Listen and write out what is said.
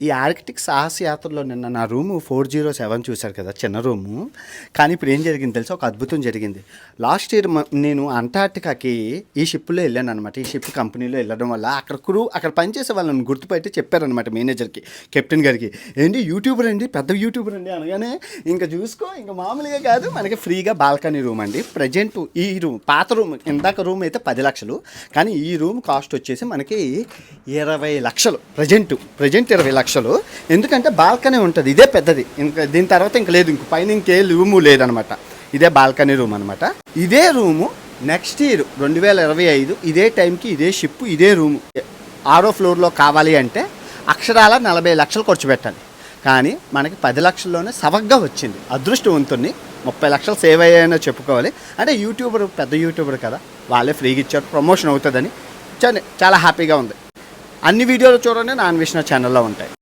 ఈ ఆర్కిటిక్ సాహస యాత్రలో నిన్న నా రూము 407 చూశారు కదా, చిన్న రూము. కానీ ఇప్పుడు ఏం జరిగింది తెలుసా, ఒక అద్భుతం జరిగింది. లాస్ట్ ఇయర్ నేను అంటార్టికాకి ఈ షిప్లో వెళ్ళాను అనమాట. ఈ షిప్ కంపెనీలో వెళ్ళడం వల్ల అక్కడ పనిచేసే వాళ్ళని గుర్తుపెట్టి చెప్పారనమాట మేనేజర్కి, కెప్టెన్ గారికి, ఏంటి యూట్యూబర్ అండి, పెద్ద యూట్యూబర్ అండి అనగానే ఇంకా చూసుకో, ఇంకా మామూలుగా కాదు, మనకి ఫ్రీగా బాల్కనీ రూమ్ అండి. ప్రజెంట్ ఈ రూమ్, పాత రూమ్, ఇందాక రూమ్ అయితే 10 లక్షలు, కానీ ఈ రూమ్ కాస్ట్ వచ్చేసి మనకి 20 లక్షలు. ప్రజెంట్ 20 లక్షలు. ఎందుకంటే బాల్కనీ ఉంటుంది, ఇదే పెద్దది. ఇంకా దీని తర్వాత ఇంక లేదు, ఇంక పైన ఇంకే రూము లేదనమాట. ఇదే బాల్కనీ రూమ్ అనమాట. ఇదే రూము నెక్స్ట్ ఇయర్ 2025 ఇదే టైంకి ఇదే షిప్, ఇదే రూము 6వ ఫ్లోర్లో కావాలి అంటే అక్షరాల 40 లక్షలు ఖర్చు పెట్టాలి. కానీ మనకి 10 లక్షల్లోనే సవగ్గా వచ్చింది. అదృష్టవంతుని 30 లక్షలు సేవ్ అయ్యాయనో చెప్పుకోవాలి. అంటే యూట్యూబర్, పెద్ద యూట్యూబర్ కదా, వాళ్ళే ఫ్రీగా ఇచ్చారు, ప్రమోషన్ అవుతుందని చాలా హ్యాపీగా ఉంది. అన్ని వీడియోలు చూడండి, నాన్ విష్ణు ఛానల్లో ఉంటాయి.